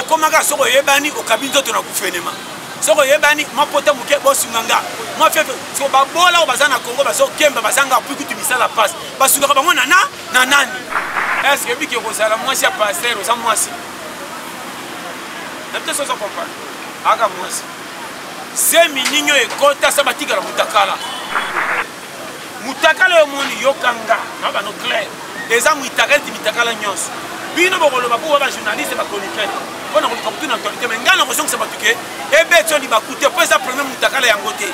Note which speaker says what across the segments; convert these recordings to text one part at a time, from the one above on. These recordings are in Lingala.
Speaker 1: komaka soko yebani okabinzo to na gouvernement soko yebani mapota muke bosunganga moi fait so ba bola bazana Congo baso kemba bazanga pour que tu misala passe basunga bango na nani est-ce que biki ko sala moi si pasteur ça moi si peut-être ça comprendre aga moi si c'est mininyo ekota sabatika la mutakala yo moni yokanga na ba no clair les amis mitakala nyonso bino bokolo babu ba journaliste ba chroniqueur on a compris dans l'actualité mais ngana ko songa sabatuke ebeto li bakute pour ça premier mutakala yango te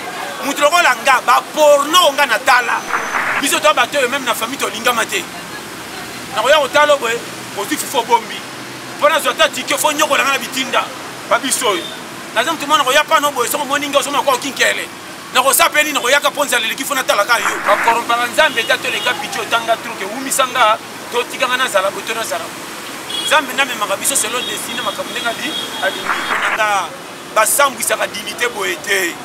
Speaker 1: mutroko langa ba porno ngana tala biso to bato même na famille to linga mate na ko ya otalo boy oti fifo bombi pona zota tike fo nyoko langa na bitinda ba biso na zamu tumana ko ya pa no boy so moninga so ko kinkele na ko sapeli na ko ya ka ponza le kifona tala ka yo ba korompa nzambe tato le ka bicho tanga truke umisanga to tikanga na zala boto na zala Zambe na memaka biso selon destiné makambenga di alingi konanga basambwisa ka dignité boete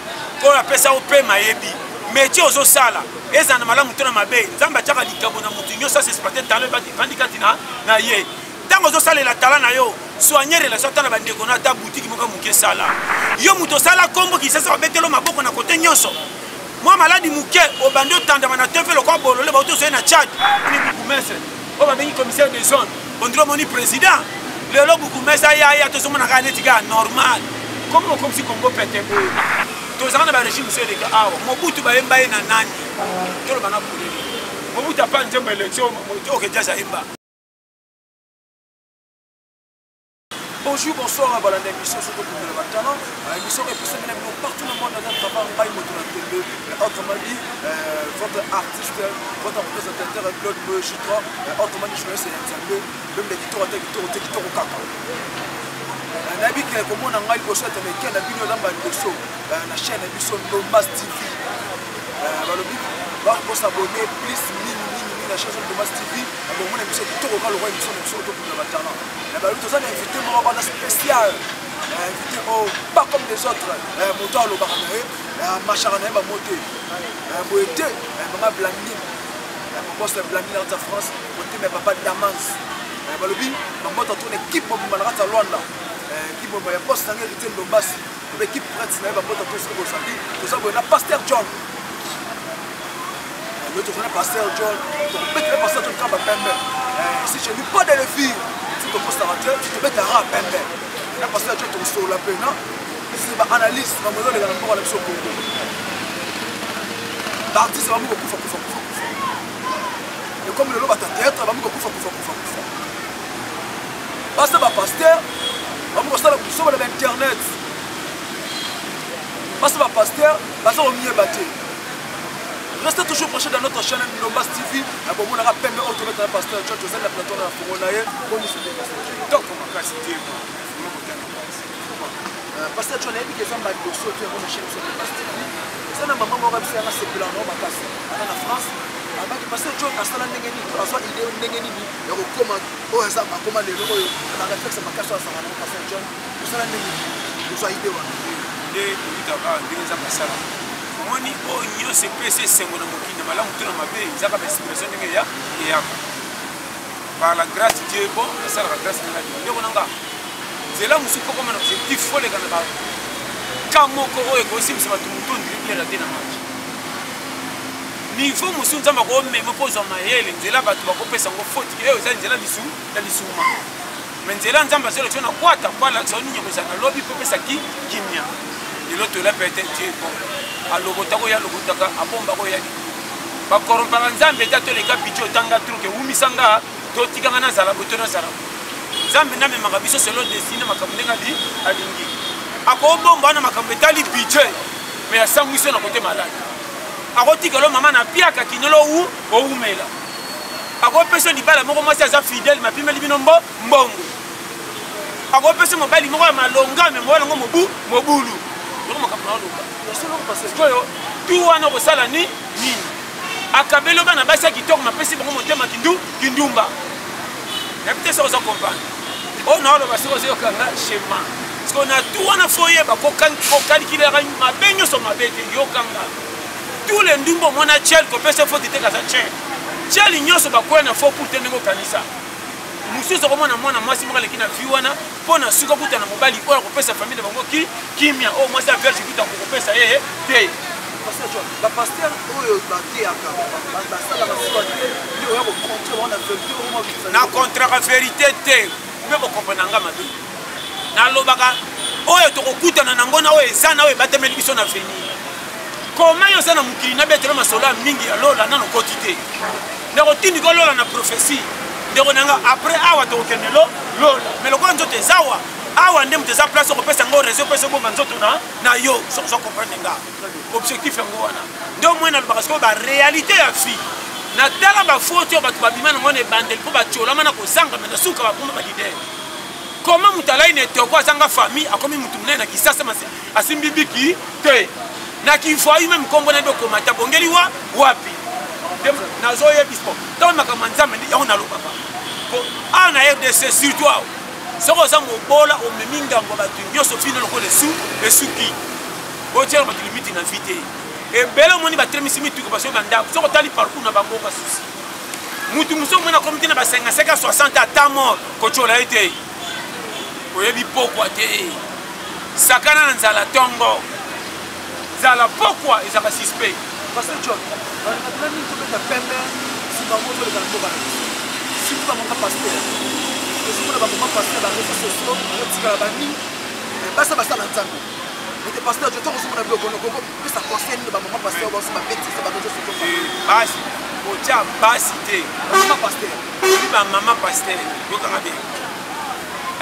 Speaker 1: ko la pesa ope mayebi métier ozo sala eza na malamu tona mabe nzamba chaka likabo na mutu nyosa c'est pas talent bandikati na ye tango ozo sala la talent na yo soigner la sota na bandeko na ta boutique moka muke sala yo muto sala kombo ki sasa betelo maboko na kote nyonso moi maladi muke obando tanda na tefelo kwa bolole ba to so na Tchad ni bukumese o ba bengi commissaire de zone on dirait mon président le lobo kumesa ya to somo na kanetika normal comme si Congo pète to zana ba régime c'est les gars Mobutu ba yemba na nani to lo bana pour Mobutu pas nzemba élection to ke jaza yemba.
Speaker 2: Bonjour, bonsoir à Balanda émission sur le Talent. Émission est poussée partout dans le monde dans un travail autrement dit, votre artiste, votre présentateur Claude Mojitra, autrement dit, je vais essayer de même les guitares au caca. Nabi qui est comme on a un gars qui est la vidéo dans la chaîne émission Nomas TV. Vous s'abonner, plus la chaîne de Nomas TV. Bon, mon émission est tout au cas, le roi émission sur le Talent. Nous avons invité un spécial, pas comme les autres, moto le baranae, macharanae va monter, moité, maman Blandine, mon boss Blandine dans la France, moté mes papas Damans, malobi, maman dans ton équipe pour Manrata Luanda, qui m'a boss dans hérité de Lombas, l'équipe prête, c'est maman dans tout ce que vous savez, nous avons un pasteur John. Nous avons un pasteur John, donc peut-être le pasteur John Kamba Pembe, si je ne lis pas de les filles. Tu te mets à rap, là parce que tu es sur la peine, c'est une analyse, dans le monde de la Congo. L'artiste va beaucoup faire. Et comme le lobe à ta théâtre, va beaucoup faire. Parce que pasteur, va beaucoup faire sur l'internet. Parce que pasteur, va se remettre battu. Restez toujours prochés dans notre chaîne Nomas TV. Abonnez-vous à la peine de retrouver le pasteur John Joseph la plateau de la Fournaye. Donc, on va casser des mots. Pasteur John a dit que les gens ont sauté dans la chaîne de Nomas TV. C'est un moment où on va faire un sécular, on va passer. En France, pasteur John a installé un négatif. Il a soit idée un négatif. Il recommande. Oh, ça va commander. Il a réflexe à ma casse à sa maman, pasteur John. Il a un négatif. Il a idée.
Speaker 1: Moni onyo se pese sengo na mokina mala mutuna mabe zaka ba inspiration ndenge ya par la grâce de Dieu bon ça la grâce de Dieu ndeko nanga zela musuko comme un objectif fole kana ba kamoko oyo ko simisa batu mutundi bien la tena match niveau musu nzamba ko memo pozo mayele zela batu bakopesa ngo faute eyo za nzela lisu ya lisuma mais nzela nzamba selo tona kwata kwa la zoni nyoko za lobby popesa kimia et l'autre là peut-être Dieu bon alobotako ya lobotaka abomba ko ya ba korompa nzambe tato le kapicho tanga truke umisanga to tikanga na zala boto na zala nzambe na memaka biso selon destiné makambenga di alingi akobomba na makambe tali budget mais ya samwiso na côté malade akotikelo mama na piaka kinolo u umela akopesa libala moko mwasi aza fidèle mapimeli bino mbongo akopesa mobali moko ya malonga me mobali ngo mobulu ndoko makambo na loba parce que tout wana ko sala ni nini akabelo bana basi kitoko mapesi bango motema kindumba na peut-être ça on comprend on a le basi ko yo kanga schéma parce qu'on a tout wana foyer ba ko calculer ma benyo so ma bete yo kanga tous les ndumbo mona chel ko pesa faut te kasa chel nyoso ba ko na faut pour tenir au kanisa mosusu okomona mwana mwasi moko aleki na vi wana mpo na suka kutana mobali oyo akopesa famille na bango kimia oyo mwasi ya verge kuta kokopesa ye te
Speaker 2: bapaster oyo bateyaka basalaka suka te nde oya kocontre bango na verité oyo
Speaker 1: na contraka vérité te mpe bokomprena nga mabe nalobaka oyo tokokutana nango na oyo eza na oyo ebatemeli biso na venir koma yo oza na mokili na betelo masolo ya mingi ya lola nano koti te ndeko tindi kolola na prophétie ndeko nanga après awa tokokende lola mais lokola nzoto eza awa nde moto eza place okopesa ngo réseau opesa obomba nzoto na yo soki oza comprendre nga objectif yango wana nde omoi nalobaka sikoyo baréalité ya vie natala bafaute oyo bato babima nango na ebandeli mpo batiolama na kozanga me na suka bakoma balidere koma moto alai na etoko azanga famille akomi motu monene na kisasa asimbi biki te na kivoyu meme nkombo na dokoma ta bongeli wapi nazoyebisa po ntango makambo ya nzambe yango nalobaka awa na rdc surtout awa soki oza mobola omemi ngambo bato nyonso fino lokola esuki otiela bato limiti na vi te ebele omoni batelemisi mituka basoki bandako soki otali parcours na bango basusi mutu mosu omoni akomi te na ba55 60 ata mort kotiola ye te oyebi pokwa te sakana na nzala tongo nzala pokwa ezaka suspect
Speaker 2: Pasteur John, on a mis tout le pembe si on monte le galbo bana. Si vous avez un pasteur, si vous avez un pasteur dans les réseaux sociaux, on a dit que la bani, basta la nzambe. Mais le pasteur, je t'en reçois mon avis au Gonogogo, puis ça concerne le maman pasteur, aussi ma bêtise, c'est ma bêtise sur toi.
Speaker 1: Basi, otia basi te.
Speaker 2: Maman pasteur.
Speaker 1: Oui, ma maman pasteur. Yo kanga bien.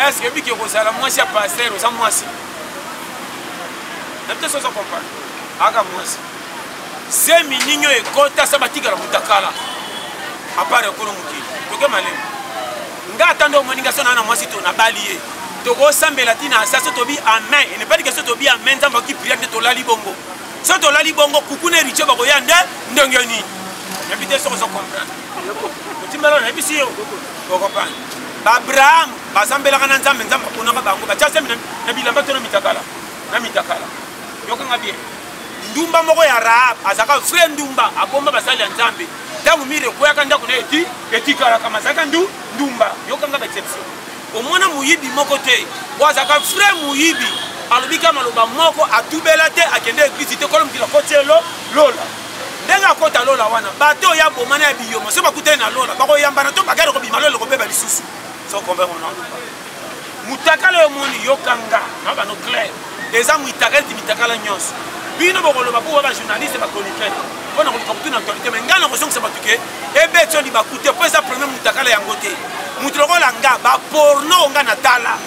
Speaker 1: Est-ce que biki kozala mwasi ya pasteur oza mwasi? Na peut-être ça comprendre. Aka mwasi. Se mininyo ekota sa batikala mutakala apare ekolo mokili toke malemo nga atando moninga so na mwasi to na bali ye tokosambela tina asaso tobi amen ene pas dire que so tobi amen nzamba ki prière de tolali bongo so tolali bongo kukune riche bakoya ndengeni nabite so comprendre otimbala na bisi yo okopana Abraham basambela kana nzambe nzamba kunaka bango bachase na bilamba to na mitakala yokanga bien ndumba moko ya Rahab azaka frère ndumba abomba basali ya nzambe tangu mire koyaka ndako na etikala kama zaka ndumba yokanga ba exception omona muyibi moko te wazaka frère muyibi alobika maloba moko atubela te akende église te kolom kila kotelo lola ndenga kota lola wana bato ya bomana ya biyomo so bakute na lola bako yambana to bagalo ko bimalo ko beba lisusu so comprendre non mutakala yo moni yokanga na ba no clair eza mutakala nyonso bino bokoloba po ba journaliste ba chroniqueur bona ko tuna actualité mais ngana ko songsa batuke ebeto li bakute po eza premier mutakala yango te mutu lokola nga ba porno nga na tala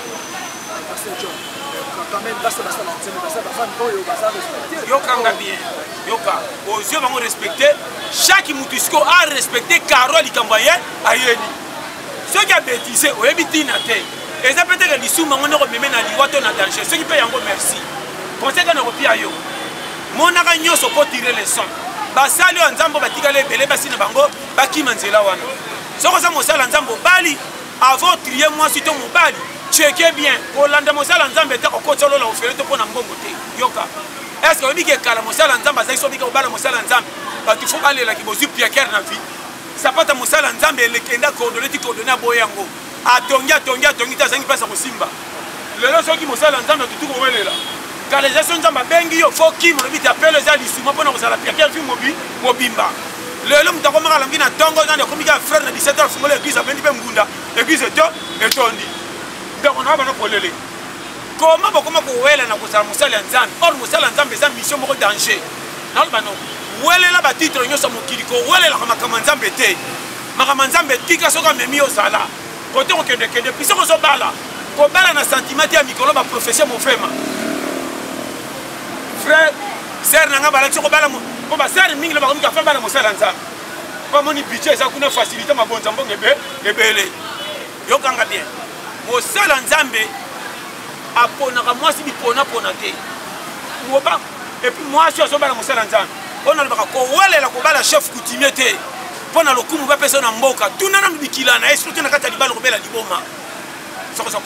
Speaker 2: quand même basta la femme boyo basa respecter
Speaker 1: yokanga bien yoka aux yeux bango respecter chaque mutu isko a respecter Carole Ikambaye ayeni ce qui a bêtisé oyebi tina te eza peut-être lisuma ngo ko meme na liwato na danger ce qui peut yango merci conseil kana ko pia yo monaka nyonso po tirer les sons basali oyo nzambo batikala ebele basi na bango bakima nzela wana soko za mosala nzambo bali avant trier mwasi to mobali cheke bien kolanda mosala nzambe te kokotsa lola ofele to mpona mbongo te yoka est-ce que oyebi ke kala mosala nzambe azali so bika obala mosala nzambe bato fo balelaki bozwi piakere na vie sapata mosala nzambe elekenda coordonné ti coordonné aboye yango atongi te azangi mpasa kosimba lelo soki mosala nzambe tutu kowelela kalisation nzamba bengi yo fo kim lobi te appelle eza lisuma mpona kozala piakere fi mobimba lelo moto akomaka alangi na ntongo nani akomika frère na 17 heures fungola église abendi mpe ngunda église etondi ndeko na bana kolele koma bokoma kowela na kozala mosala ya nzambe or mosala ya nzambe eza mission moko danger naloba no welela batitre nyonso mokili kowelelaka makambo ya nzambe te makambo ya nzambe tika soki amemi ozala kote kokendekende pisi kozobala kobala na sentiment te ya mikolo baprofesie mofema frère sœur nanga balaki kobala po basœur mingi na bakomika fa bala mosala ya nzambe po moni budget eza kuna facilité mabonza mbongo ebele yokanga bien mosala ya nzambe aponaka mwasi biponapona te moba epuis mwasi azobala mosala ya nzambe mpona lobaka kowelela kobala chef coutumier te mpona lokumu bapesa na mboka tuna na bikila na ye surtout na kati ya libala kobela liboma sokoza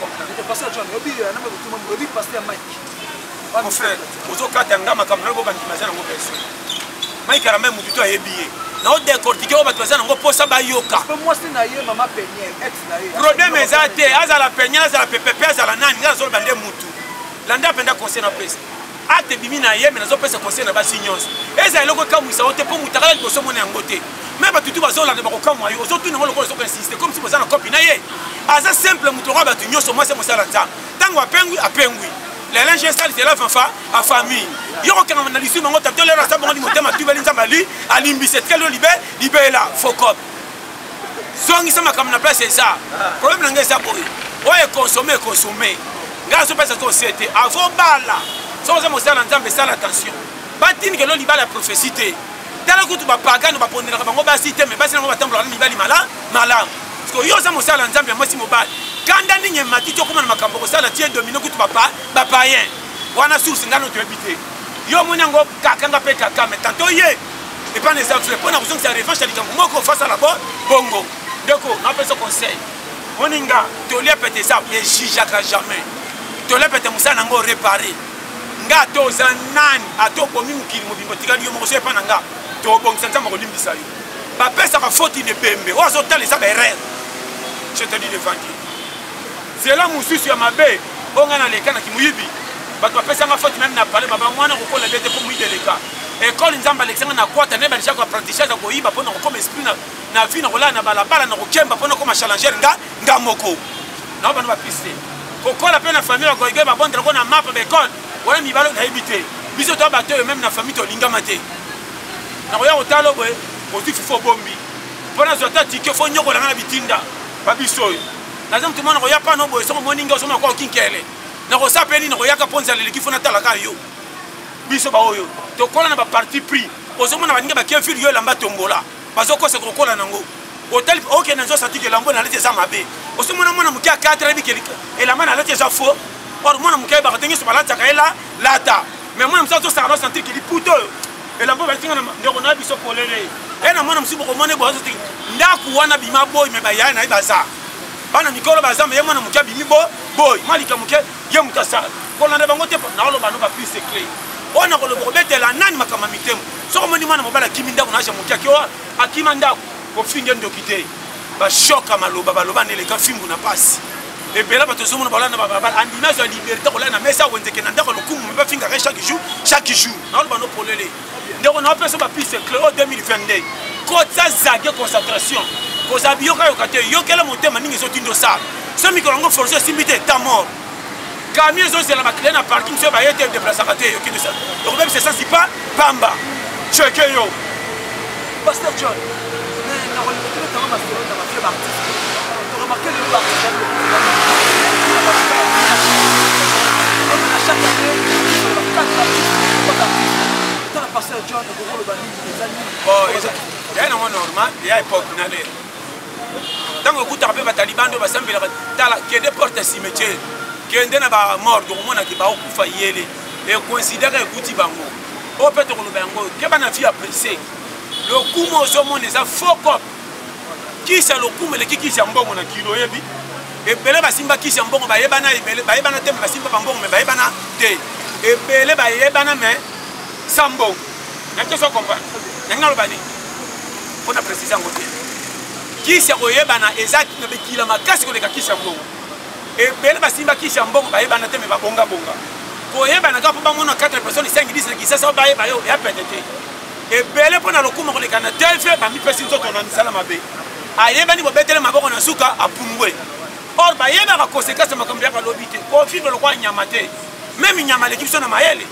Speaker 1: mon frère ozokata nga makambo na bobandima eza nango personne maikala mpe motu to ayebi ye na décortiquer bato baza nango posa bayoka problème eza te azala peñe azala pepepe azala nani nga nazoloba nde mutu landa apenda conseil na pesa ate bimi na ye me nazopesa conseil na basi nyonso eza eloko ekamwisa yo te mpo mutu akala liboso mona yango te me bato tu bazolanda bakokamwa yo ozotuna ngo lokola ezokainsiste comme si boza na kopi na ye aza simple mutu lokola bato nyonso mwasi mosala nzambe ntango apengwi lelinge esalisela fanfa afamille yo kokanga na lisu bango tato lelo asa bango li motema tubeli nzambe alimbisa etikali yo libela fokop zongisa makambo na place eza problème na ngai eza boye oyo ekonsome ngai azopesa conseil te avobala soko oza mosala nzambe esala attention batindi kelo libala ya prophétie te tala kutu bapagano bapondelaka bango basi te me basi nango batambolaka na mibali malamu parceke yo oza mosala nzambe ya mwasi mobali kanda ndenge matiti okoma na makambo kosala tie domine kutu bapayen wana source ngano toyebi te yo omoni yango kakanga mpe kaka me tanto ye epa na eza fle mpo na kozongisa revanche ya likambo moko ofasala bongo ndeko napesa conseil moninga tolia pete eza ejijaka jamais tolia pete mosala nango réparé nga ato oza nani ato okomi mokili mobimbo tikali yo moko so epa na nga tobongisa nzambe kolimbisa yo bapesaka faute ne pembe oyo azotala eza baerreur je te dis devant Dieu zela mosusu ya mabe oyo ngai naleka na kimoyibi bato bapesanga faute meme na pale baba mwana kokola bete mpo moyideleka ekole nzambe alekisanga na kwata naye badesha koapprentissage ya koyiba mpo na kokoma esprit na vie na kolala na balabala na kokemba mpo na kokoma challengere nga moko nao bano bapiste kokola mpe na famille bakoyige babondela ngo na mapa baekole wana mibalo nayebi te biso toya bato oyo meme na famille tolingama te nakoya kotala boye ozwi fifo bombi mpo nazwa ta tike fo nyokolanga na bitinda babiso oyo naza motu mwana koya pana boye soko moninga osomona kwa okinkele nakosapeli nakoyaka mpo nzala eleki fo natalaka yo biso baoyo tokola na baparti pris ozomona baninga bakefili yo elamba tombola bazokosa kokola nango otali okende nzosatiki elambo naleti eza mabe osomona mwana moke ya 4 ebiki elamba naleti eza fo or mwana moke ayebaka te nyonso balataka ela lata mais mwana mosu azosaka nosantiki liputa oyo elambo balitinga ndeko na biso polele na mwana mosu bokomona boye azotiki ndako wana bima boyi me bayaya na ye baza bana mikolo baza me ye mwana moke abimi boyi malika moke ye moto asala kolanda bango te naoloba no baprise clé oyo nakoloba kobetela nani makambo mitemo soko omoni mwana mobali akimi ndako na asha moke akioa akima ndako kofinge ndoki te bashoka maloba baloba neleka fimbu na pasi ebela bato ozomona balana babalabala andimage ya liberté kolala na mesa wenzeke na ndako lokumu me bafingaka chaque jour naoloba no polele ndeko naopesa baprise clé oyo 2022 kota zage concentration kozala biyokayoka te yokela motema ningi ezotinda osala so mikolo yango force esimbi te ta mort camion ezozela bakile na parking so baye te deplasaka te yokende osala okobebisa esansi pa pamba cheke yo
Speaker 2: Pasteur John, mais on va dans ma fille artiste. Tu remarques le l'artiste chaque année, sur la 4 artistes, dans la Pasteur John, le rôle des amis.
Speaker 1: Bon, il y a un moment normal, il y a une époque. Tant que vous avez des talibans, vous avez des portes à cimetière, qui ont des morts, qui ont des morts, et considérez que vous avez au peut-être que vous avez apprécié. Le coup, moi, les a faux cop. Qui c'est le coup, mais qui c'est un bon kilo yebi? Et belé basimba qui c'est un bon baebana et belé baebana tem basimba bambon mais baebana te. Et belé baebana mais sambo. N'a que ça comprendre. N'a le bani. On a précisé en côté. Qui c'est oyebana exact na bekila makasi ko leka qui c'est un bon. Et belé basimba qui c'est un bon baebana tem babonga bonga. Oyebana ka pa mona 4 personnes 5 10 qui ça baeba yo ya pété. Et belé pona lokuma ko leka na telfe ba mi pesi nzoto na misala mabe. Ayebani bobetele maboko na suka apungwe. Or bayeba ka conséquence makambo ya lobité. Ko fibre le kwa nyama te. Même nyama l'équipe so na mayele.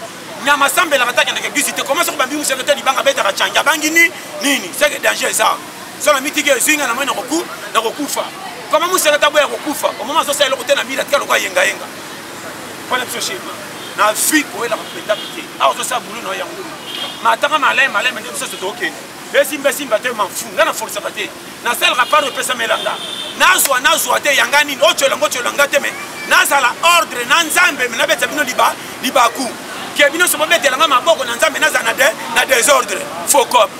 Speaker 1: Nyama sambe la kataka na kegusité. Comment ça ko bambi secrétaire libanga beta ka chanja bangi nini? C'est que danger ça. So na mitige zinga na mwana na kokufa. Comment mu secrétaire boya kokufa? Au moment so ça le côté na bila tika lo kwa yenga. Pona biso shema. Na vie ko ela ko penda pité. Ah so ça boulot no yango. Matanga malay mais biso so to okay. Simba te manfu ngana force bate na sel rapport pesa melanga nazwa te yangani ocholanga te me nazala ordre na nzambe na beta bino libaku ke bino so bobetela nga maboko na nzambe nazana na désordre faux cop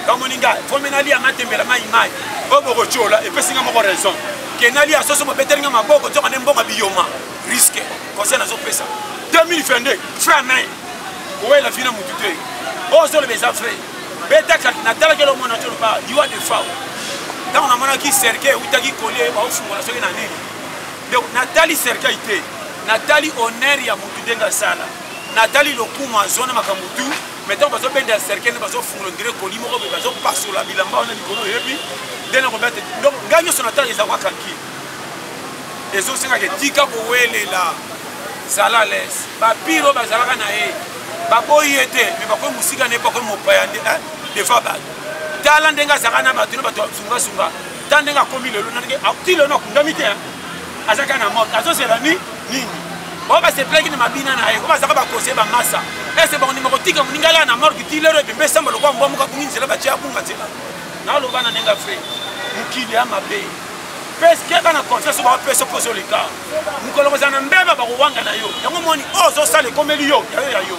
Speaker 1: kamoninga fo menali amatembela mai oboko chola et pesinga moko raison ke nali asoso bobetela nga maboko to kane mbonga biyoma risque conseil nazo pesa 2022 frère main owe la fina mutute o so le besa frère betaka natalaki eloko na toloba diwa de fao ntango namonaki cercueil eutaki kolie baofungola soki na nini donc natali cercueil te natali honneur ya motu ndenge asala natali lokumu azwa na makambo tu mais ntango bazobendela cercueil nde bazofungola ndire koli moko boye bazopasola bilamba wana likolo oyebi nde nakobea te donc ngai nyonso natali ezakwaka nkini ezosengaka etika kowelela zala lese bapiro bazalaka na ye baboyi ye te me bakoyi mosika na ye bakoyi mopaya deva bato tala ndenge azalaka na bato ne bato basungasunga ta ndenge akomi lelo ti lelo akundami te azalaka na mort azozela nini oyo baseplaki na mabina na ye oyo bazalaka bakose bamasa ese bakondima kotika moningala na mort ti lelo ebembe esamba lokwa mbwa moka bungi nzela batie abunga nzela naoloba na ndenge afre mokili ya mabe peske bana confiance bapesa poso leka mokolo kozala na mbeba bakowanga na yo yango moni oyo ozosala ekomeli yo yayo ya yo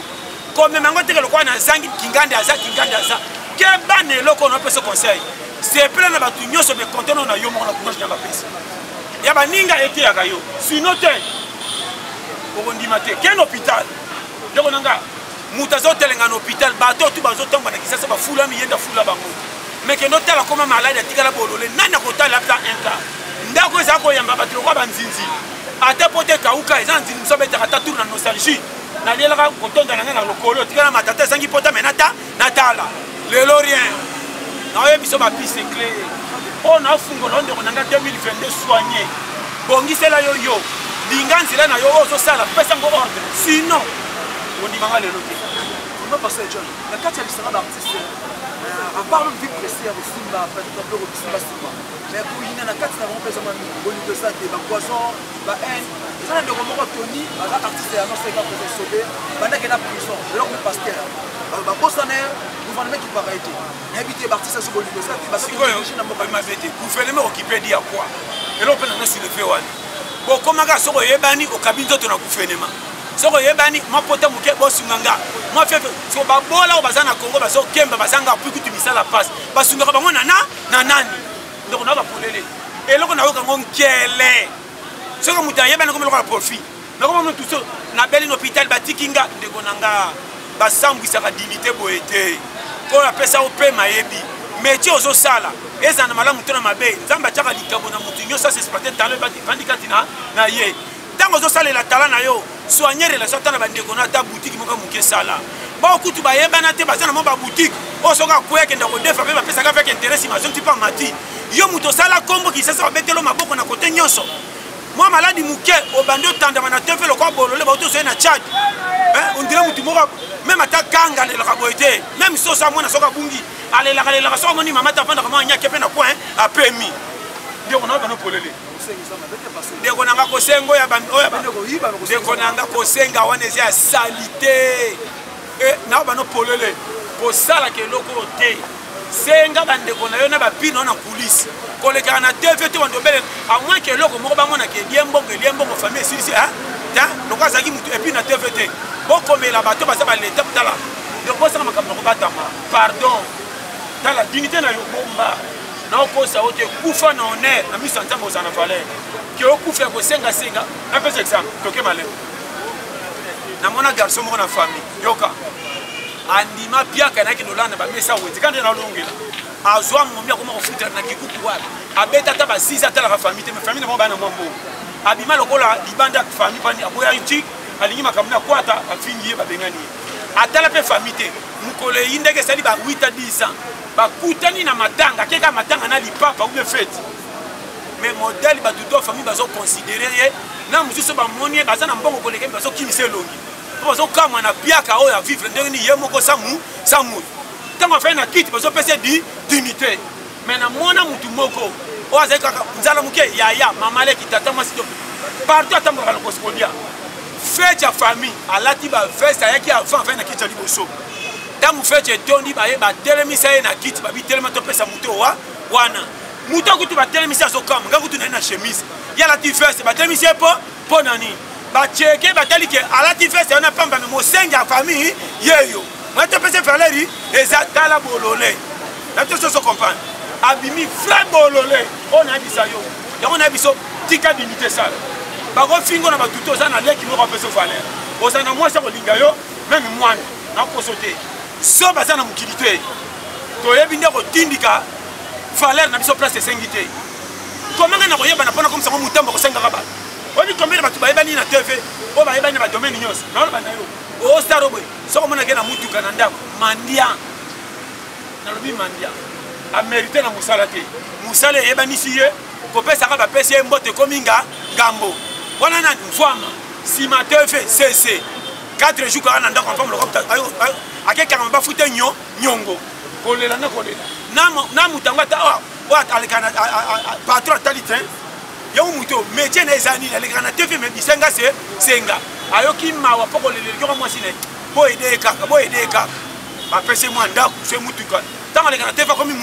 Speaker 1: komema yango teke lokwa na zangi kingande aza ke bana eloko ono apesa conseil sepele na bato nyonso bekonteno na yo moko na courage na bapesa ya baninga eteyaka yo sino te okondima te ke na hôpital ndeko nanga moto azotelenga na hôpital bato tu bazotomba na kisasa bafulami yenda fula bango mais kendo tala koma malade atikala bolole nani akotala ata inka ndako eza koyamba bato lokwa banzinzi ata po te kauka eza nzinzi moso abetaka ata tour na nostalgie nalielaka kotonda na ngai na lokolo otikala matata ezangi pota me natala lelo rien naoye biso bapiste clé oyo nafungola ondeko nanga 2022 soigné bongisela yo linga nzela na yo oyo ozosala pesango ordre sinon ondimanga lelo te
Speaker 2: pasteur John na kati ya lisanga baartiste à part le vie précis avec Simba, peut-être un peu Simba, mais pour y a 4 ans, par exemple, au niveau de ça, des poissons, la haine, ça de moment Tony, un artiste et un ancien gars pour sauver, pendant qu'il a prison, alors que pasteur, bah bossaner, gouvernement qui paraît été, invité l'artiste sur le niveau de ça, parce que
Speaker 1: gouvernement occupé d'y a quoi, et là on peut en soulever one. Bon, comment gars sont yebani au cabinet de notre gouvernement. Soko yebani mapota muke bosunganga moi fait so babola bazana Congo baso kemba bazanga puku tumisala passe basungaka bango na nani donc na ba polele eloko na yoka ngonkele soko muta yebani ko meloko profit na ko tout ça na beli hôpital batikinga ndeko nanga basambwisa ka dignité boete ko la pesa au pe mayebi métier ozo sala ezana malamu tona mabe nzamba chaka likambo na mutu nyosa se spate talent bandikati na ye tango zo sala la talent na yo soigner relation tana bandeko na ta boutique moko muke sala ba kutu ba yebana te bazana mo ba boutique o soka kweke ndako defa pe ba pesa ka avec intérêt si mazo tipa mati yo muto sala kombo ki sasa betelo maboko na kote nyonso moi maladi muke o bando tanda bana tefe lokwa bolole ba to so na Tchad on dirait mutu moko même ata kanga le raboete même so sa mona soka bungi ale la so moni mama ta fanda kama nyake pe na point a permis ndio on a bana polele ndeko nanga kosengo ya ndeko nanga kosenga wana eza ya salite na bano polele kosala keloko te senga bandeko na yo na bapino na kulisi kolekaka na tv te bandobele a moins que eloko moko bamona ke liembongo famille esilisi loko azalaki mutu epuis na tv te bokomela bato baza baleta tala ndeko bosala makambo na kobatama pardon tala dignité na yo bomba na okosa ote kufa na honneur na miso nzambe ozana valeur ke okufa ya kosenga napesa exemple toke malemo namona garçon moko na famille yoka andima piaka naki nolanda bamesa wete kande na longela azwa momi akoma kofuta na kikuku wala abeta ta ba 6 atala ka famille te me famille mo bana mwambo abima lokola libanda famille pani aboya ntik alingi makambo na kwata afingi ba bengani atala pe famille te mukole indeke sali ba 8 à 10 ans bakutani na matanga keka matanga na lipapa ou fête mais modèle ba tuto famille bazo considérer na mususu ba moni bazana mbongo koleka bazo kimisa longi bazo kama na piaka oyo ya vivre ndenge ni yemoko samu tango fa na kiti bazo pesa dignité mais na mona mutu moko o azeka nzala muke yaya mama le kitata mwasi to partout atambo ka koskodia fête ya famille alati ba veste ayaki avant fa na kiti ya liboso tamu fete tondi baye ba telemisa ye na kiti ba bitelema to pesa muto wana muto kutu ba telemisa so kam nga kutu na chemise ya la tifese ba telemisa po nani ba cheke ba talike ala tifese ona pamba me mosenga famille yeyo mwato pesa valeri ezata la bolole la to so comprendre abimi frère bolole on a dit ça yo ya on a biso tika dignité ça ba go fingo na ba tuto za na leki mo pesa valer ozana moi ça ko linga yo même moi na ko sauter so bazana mukilité toyebi nde kotindika valeur na biso place esengi te comment nga na koyebana mpona comme sango mutambo kosengaka bato oyebi combien bato bayebani na tv oyo bayebani na badomaine nyonso naoloba na yo ostar oboye soko omonake na mutuka na ndako mandia nalobi mandia amérité na mosala te mosala eyebanisi ye kopesaka bapesi ye mbote ekomi ngambo wana nani mvwama nsima tv cc 4 jours kaka na ndako mfambo lokopta akekanga bafute nyongo kolela na kolela na mutango ata oyo alekana patron atali te yo muto métier na eza nini alekaka na tv me bisenga senga ayoki mawa mpo koleleli koko mwasi ne boyede kaka bapesi mwa ndako se mutuka ntango alekana tv akomi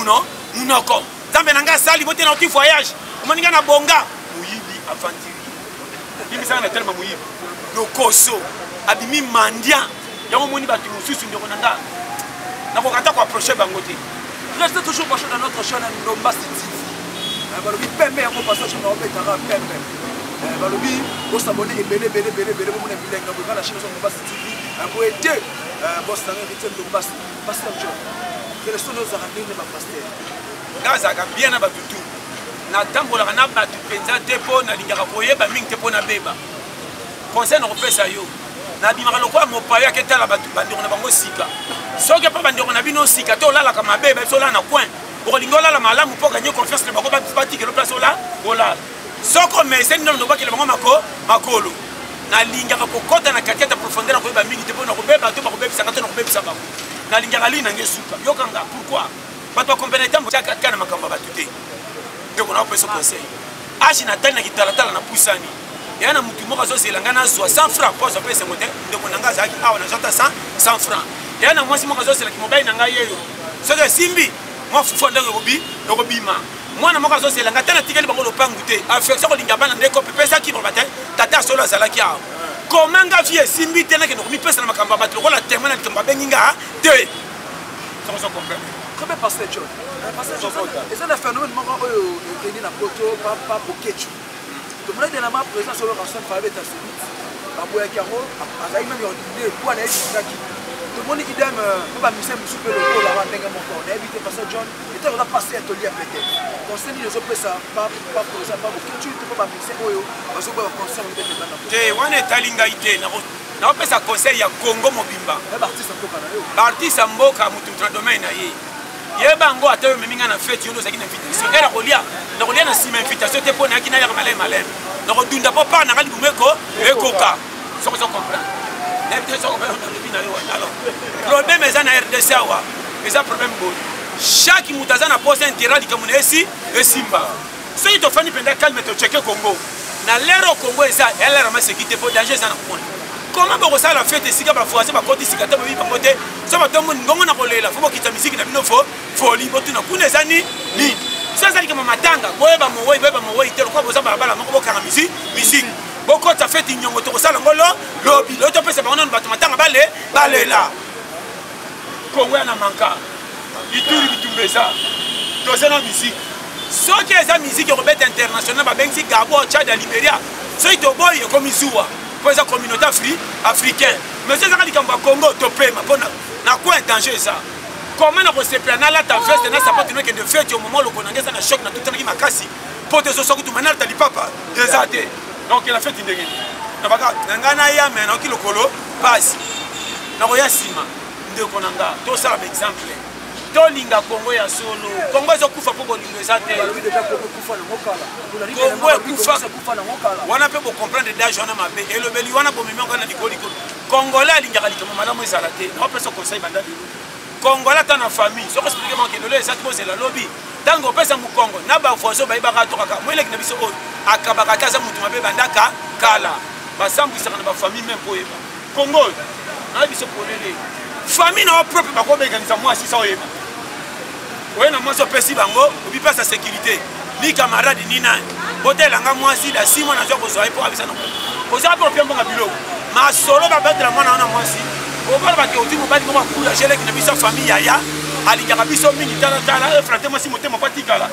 Speaker 1: munoko nzambe na ngai asali bote na oti voyage omoni ngai na bonga moyibi aventurier bimisanga na telema moyibi lokoso abimi mandia yango moni bato mosusu ndeko na nga nakokata koaproche bango te.
Speaker 2: Restez toujours branchés dans notre chaîne Ndomba City. Balobi pembe yango passage na obetaka pembe. Balobi bo s'abonner ebele bo mona bilenga bo la chaîne Ndomba City. Bo aider boss na invité Ndomba Pasteur John. Quels sont nos arrêtés de ma pasteur?
Speaker 1: Ngazaka bien na batutu. Na tambola na batu penza te po na lingaka koyeba mingi te po na beba. Conseil na kopesa yo. Na bimaka lokwa mopaya ketala batu bandeko na bango sika. Soki pa bandeko na bino sika to lala kama beba so la na coin. Olingo la malamu po gagner confiance na bango ba patiki le place ola. Ola. Soko mese ndo ndo bakile bango makolo. Na lingaka kokota na kaketa profondeur ko ba mingi te po na ko beba to ba ko bebisa kato na ko bebisa bango. Na lingaka lina ngesuka. Yokanga pourquoi? Bato kompétent mo chaka kana makamba batu te. Ndeko na opesa conseil. Ashi na tali na kitalatala na pusani. Yana mutu moko azozelanga na 60 francs po azopesa mote ndeko na ngaza aki awa na jota 100 francs. Yana mwasi moko azosela ki mobile na ngai yeyo. Soki simbi mwa fufu ndeko ekobima. Mwana moko azozelanga tana tikeli bango lopangu te. Affection kolinga bana ndeko pesa ki bata tata solo azalaki awa. Komanga vie simbi tena ke nokomi pesa na makamba bato lokola témoin na likambo benginga te. Ça comprend.
Speaker 2: Très bien passé John. Passé John. Et ça le phénomène moko oyo ekeni na poto papa pokechu. Tomona de la ma présence sur le rançon par beta subit. Baboya kiango azali même ordinaire pour aller jusqu'aki. Tomoni idem ba mise musupe le la ndenge moko. Na éviter passé John. Et toi on a passé atelier peut-être. Conseil les autres ça pas pour ça pas pokechu tu peux pas mise oyo. Parce que conseil on peut te
Speaker 1: te wana talinga ite na opesa conseil ya Congo mobimba.
Speaker 2: Artiste mboka na yo.
Speaker 1: Artiste mboka mutu tra domaine na ye. Yebango atayo meminga na fête yono zaki na invitation. Era kolia na sima invitation te pona kina ya malem. Na kodunda po pa na kali bumeko ekoka. Soko comprendre. N'était soko ba na bina yo alors. Problème eza na RDC awa. Eza problème bon. Chaque mutaza na poste intérêt likamuna esi esimba. So ito fani penda calme to checker Congo. Na lero Congo eza elle rama sécurité pour danger za na point. Comment vous avez la fête ici, vous avez côté ici, vous avez côté, ça va tomber ngongo na kolela, faut que tu musique na bino folie, botu na kuna zani ni. Ça ça comme matanga, boyeba mo itelo kwa boza bala moko boka musique. Boko ta fête nyongo to sala ngolo, lobi, lo to pesa ba ona batu matanga balela. Kongo na manka. Ituri bitumbeza. Doza na musique. So que eza musique rebête internationale ba bengi Gabon, Tchad, Libéria. So ito boy comme Izuwa. Pour la communauté africaine. Mais c'est ça qui est Congo, topé, na quoi est danger ça? Comment on se prend là ta veste, na sapate que de fait au moment où on a un choc na tout qui m'a cassé. Pour des choses que tu m'as dit papa, des athées. Donc il a fait une dégaine. Na baka ngana ya mais na kilo kolo passe. Na roya sima de konanga. To ça exemple. To linga Congo ya solo. Congo zo kufa poko linga ezate.
Speaker 2: Balobi déjà Congo kufa na mokala.
Speaker 1: Congo kufa na mokala. Wana pe bo comprendre d'âge wana mabe. Et le beli wana bo mimi ngana dikoliko. Congolais lingaka likama madame ezalate. Na pesa conseil banda lelo. Congolais ta na famille. Soko expliquer moi que lelo ezate bo zela lobby. Tango pesa mu Congo. Na ba fozo ba ibaka to kaka. Mwele kina biso o. Akabaka kaza mutu mabe bandaka kala. Ba sambu isaka na ba famille même po eba. Congo. Na biso polele. Famille na propre ba ko bekanisa moi 600 eba. Oui, non, moi, je suis bango, je suis sa sécurité. Ni camarade, ni nan. Hôtel, moi, si, la 6 mois, je suis pour aviser. Vous avez pour bien bon bilo. Ma solo va battre la main à moi, si. Au bord, je vais vous battre comme un j'ai avec une famille, yaya. Ali Garabiso, militaire, frère, si mon thème, pas tigala.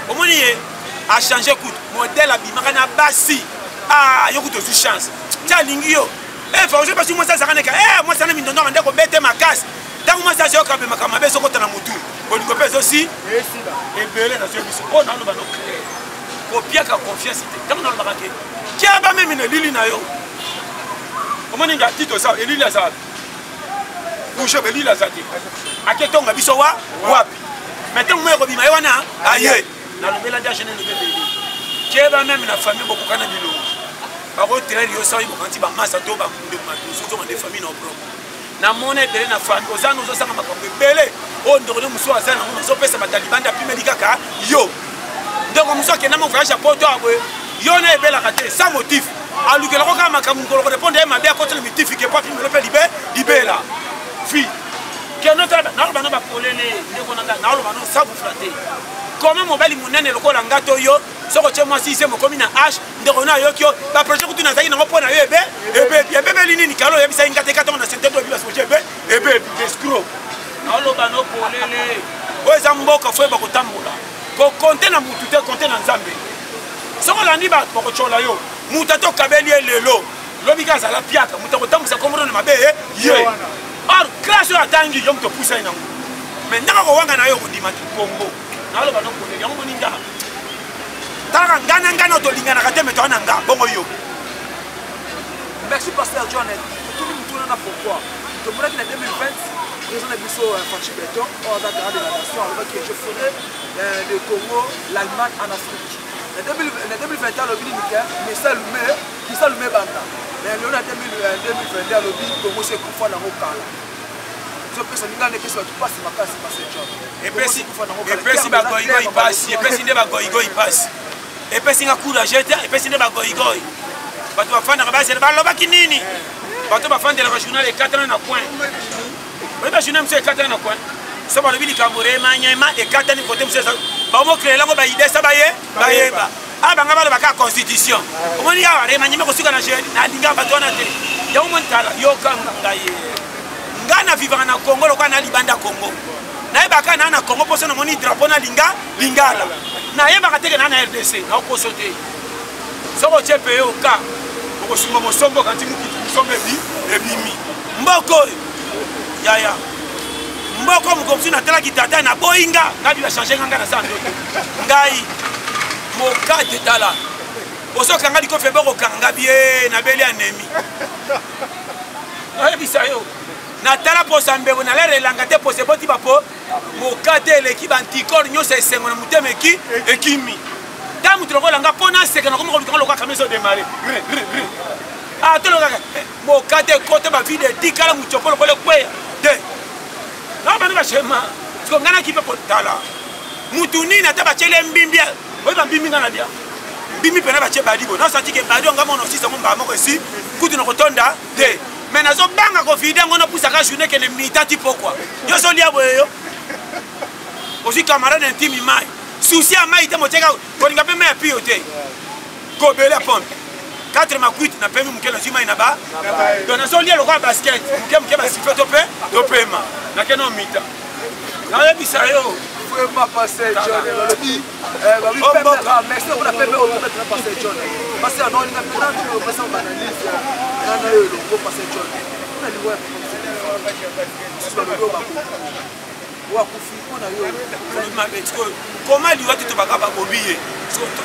Speaker 1: Au moins, a changé, écoute, modèle, abimana, bassi. Ah, il y a beaucoup de chance. Tiens, Lingio. Eh, faut que je passe moi, ça, ça, moi, ça, n'a mis dans ma casse. ntango mwasi azoyoka makambo mabe ezokota na motu bolingo mpe ezosi ebele nazwi biso oyo naloba no clair kopiaka confiance te ntango nalobaka ke kia bamemi na elili na yo omoni nga tito sa elili aza bouge elili aza te aketonga biso wapi mais ntango mo ekobima ye wana aye nalobela dia jene lobe elili kia bamemi na famille bokokana bilongo bakotrere yo sayi bokanti bamasa to bamundeko matusu ozonga nde famille na propre namona ebele na famille ozana ozosanga makambo ebele oyo ndeko nde mosu aza nango ozopesa batalibandi apimeli kaka yo ndeko mosu akendama voyage apoto aboye yo na ebelaka te sans motif alukelako kaka makambo ngolo korepondre ye mabe akotela mitif ke po apimelo mpe libela fi naoloba no bapolele ndeko nanga naoloba no savufla te koma mobali monene lokola ngato yo soko tie mwasi ise mokomi na h ndeko na ayoki yo baprojet kutu nazalaki nango mpo na yo ebebeli nini kala oyebisaki nga te katongo na sentete oyebi basoje ebebi escro naoloba no polele oyo eza mboka fo yeba kotambola kokonte na mutu te konte na nzambe soko olandi bato bakotyola yo mutu atokabeli ye lelo lobi ka azala piaka mutu akotambwisa kombono na mabe ye or grâce oyo atangi yo mutu opusa ye nango mais ndanga kowanga na yo kondima kongo naoloba no polele yango moninga talaka ngana ngana tolinganaka te me toa na nga bongo yo
Speaker 2: merci pasteur John totuni mutuna na pourquoi tomonaki na 2020 président na biso Fachi Beton oyo aza grand de la nation alobaki je ferai le Congo l'Allemagne en Afrique na 2021 alobi nini ke kisalume banda mais lelo na 2022 alobi Congo se ekufa nango kala zopesa ningana epesi bato pasi makasi pasteur John
Speaker 1: epesi bagoyigoyi pasi epesi nde bagoyigoyi pasi epesi nga courage te epesi nde bagoyigoyi bato bafandaka basele balobaki nini bato bafandelaka journal ekatana na coin oyeba journal mosu ekatana na coin so balobi likambo remanyema ekatani kote mosu baomokreelango baidesa bayeba abanga balobaka constitution omoni awa remanyema kosuka na nalinga bato wana te yango moni tala yokanga ngaye nga na vivaka na congo lokola na libanda congo nayebaka na na congo mposo namoni drapeau na lingala nayebaka teke na RDC naokoso te soko otie peye oka okosumba mosombo kanti mokiti mosombo ebimi mboko oyo yaya mboko mokomosu natalaki tata na boyinga ngabi bachange nganga na sa ndoto ngai mokate tala osokanga likofe bokokanga bie nabeli anemi nayebisa yo natala posa mbebo nalere elanga te pose boti bapo mokate eleki bantikore nyonso esengo na motema ekimi ta mutu lokolanga mpo naseka nakomi kolukanga lokaka meso demare tolokaka mokate ekote bavide etikala mutyoko lokola ekweya te nabandi bashema siko nga naki mpe kotala mutu nini ata batyele mbimbi oyeba mbimbi nga na bia mbimbi mpena batye badibo nasatike badi onga mona osisango mbaa moko esi kutu na kotonda te mais nazobanga kovide yango napusaka journée kene mitati pokwa nyonso lia boye yo ozwi camarade intime mai susi ya mai te motieka kolinga mpe mai ya pio te kobele ya pompe 4 makuiti na pemi moke nazwi mai na ba don nazolia lokola basket moke basifle topema nakeno mita nayebisa yo
Speaker 2: vraiment pasteur John lolobi merci pour la peme autour pasteur John parce que non linga prendre le pasteur banalise na yo le pasteur John na liwa wakufi on a yo
Speaker 1: comment liwa te tobaka babobiye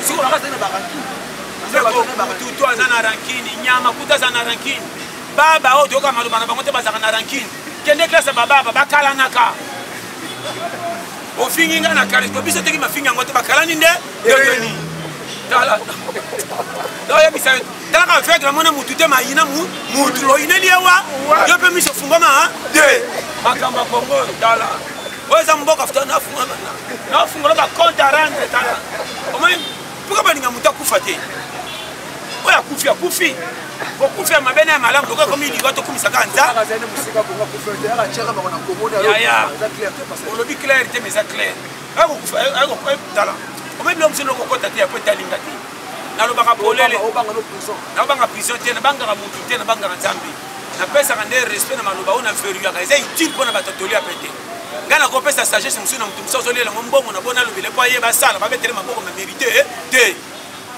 Speaker 2: siko bakaza na baranki
Speaker 1: tutu aza na rankini nyama kuta aza na rankini baba oyo toyoka maloba na bango te bazaka na rankini kende klase bababa bakalanaka ofingi nga na karisma biso teki mafingi yango te bakalani nde yoni tala oyebisa yo talaka aveugle amona mutu te mayina mutu oyineli ewa yo mpe miso fungoma te makambo ya kongo tala oyo eza mboka futa nafungola bacompte a rendre tala omoi mpoka balinga mutu akufa te oyo akufi kokufi ya mabe na ya malamu lokola komi liwa tokumisaka nza olobi clair te mais eza clair tala omoi bilo mosino okokota te yapo etalinga te nalobaka polele nabanga prison te nabangaka mutu te nabangaka nzambe napesaka nde respect na maloba oyo naveruyaka eza utile mpo na bato tolia pe te ngai nakopesa sagesse mosusu na mutu mosu azolelango mbongo na bona alobele po ayeba asala babetele maboko na mérite te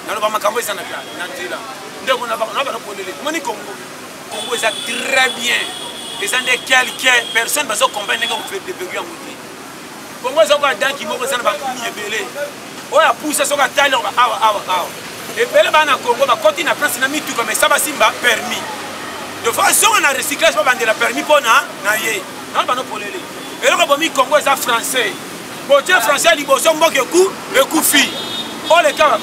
Speaker 1: naloba makambo eza na nzela ndeko na banopolele moni congo eza très bien et ça n'est quelques personnes qui comprennent que vous faites des bégues en moutier. Congo est un dent qui m'a fait un belé. On a poussé son attaque, et belé va na Congo, va continuer à prendre un ami tout comme ça va simba permis. De façon on a recyclage pas vendre la permis pour na yé. Non pas non pour les. Et là on mis Congo est français. Bon Dieu français liboso mboke coup et coup fi. Oh les gars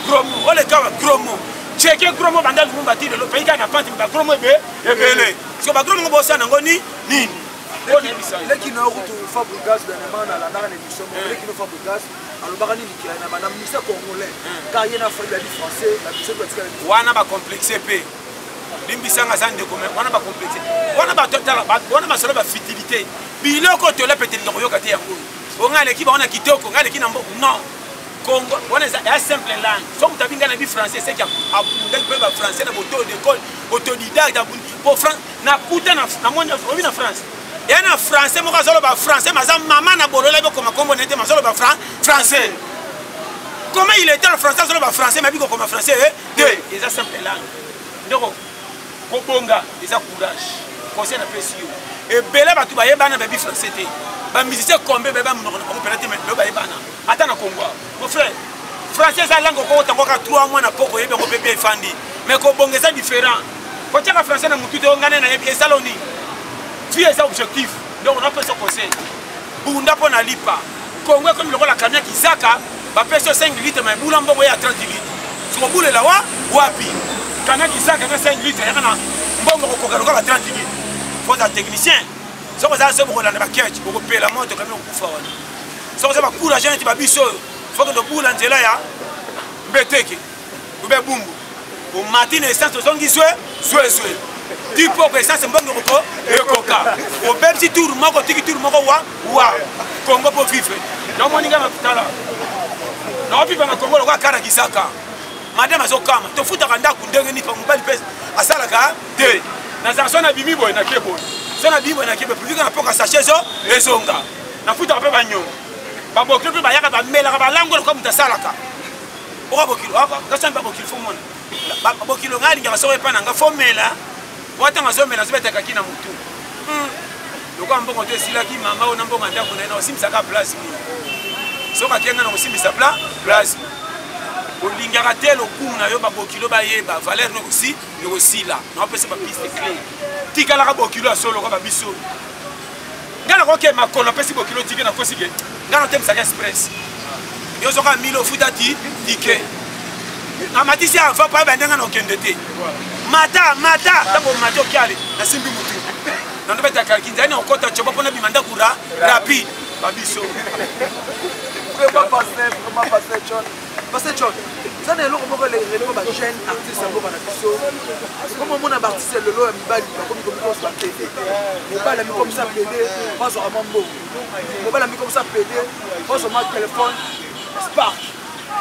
Speaker 1: gros mot. Checker gros mot bandal vous bâtir le pays qui a pas de gros mot et belé. Parce que ba gros mot bossa na ngoni nini.
Speaker 2: Les qui n'ont route Fabregas dernièrement dans la émission, les qui n'ont Fabregas, alors Barani qui a un ministère congolais, car il y a un français, la mission doit être.
Speaker 1: Wana ba complexé pe. Limbisanga zande comme wana ba complexé. Wana ba total wana ba solo ba futilité. Biloko to la peut-être ngo yoka te yango. Onga l'équipe on a quitté au Congo l'équipe non. Congo wana est simple langue. So mutabinga na bi français c'est qu'il a abunda ba français na boto d'école autodidacte pour France na kuta na monde na France. Il y a un français, moi je français, mais maman n'a pas de comme communauté, mais je français. Comment il était en français, je français, mais comme français, deux, ils ont simple langue. Donc, Kobonga, ils ont courage. Conseil n'a pas su. Et Bela Batou Baye Bana, baby français. Les musiciens combien de gens ont pénétré, mais le Baye Bana. Attends, Congo. Mon frère, français, c'est la langue au Congo, 3 mois, n'a pas de bébé Fandi. Mais Kobonga, c'est différent. Quand tu as français, on a tout gagné et Saloni. C'est un objectif. Donc on a fait ce conseil. Bunda pour Nalipa. Congo comme le rôle la camion qui zaka, va faire 5 litres, mais Boulambo à 30 litres. Si on boule là, wapi. Camion qui zaka 5 litres, il y a un bon coca à 30 litres. Il faut un technicien. Si on a ce moment dans la quête, on peut payer la moto comme on peut faire. Si on a beaucoup d'argent, il faut que nous boule en Zelaya, Beteke, ou Bumbu. Au matin, essence de son qui soit. Du peuple, ça c'est bon et coca. Au même si tout le monde tiki tout le monde wa Congo pour vivre. Donc on y va là. Non puis dans Congo le roi Kara Kisaka. Madame azokama. To futa kanda kundenge ni pa mobile pesa. Asala ka de. Na zanso na bimi boy na kebo. So na bimi boy na kebo plus na poka sachet zo ezonga. Na futa pe banyo. Ba bokilo pe ba yaka ba mela ba lango ko mutasala ka. Oka bokilo. Ka samba bokilo fo mona. Ba bokilo ngali nga so epa na nga fo mela. Watanga zombe na zibeta kakina mutu. Lokwa mbongo te silaki mama ona mbongo ndako na osimisa ka place ni. Soka kenga na osimisa place. Olingaka te lokumu na yo ba bokilo ba yeba valeur no aussi là. Na pesa ba piste clé. Tikala ka bokilo solo ko ba biso. Ngana ko ke makolo pesa bokilo tike na kosike. Ngana te msaka express. Yo soka milo futati tike. Amatisi afa pa ba ndenga no kendete. Mata tabo mato kiale na simbi mutu na ndo beta kalkinzani okota choba pona bimanda kura rapide babiso
Speaker 2: vraiment passer John ça n'est pas le relais ba jeune artiste ngo bana biso comme mon artiste le lo mbali comme on soit TV mbala mi comme ça PD pas sur mambo mbala mi comme ça PD pas sur ma téléphone Spark.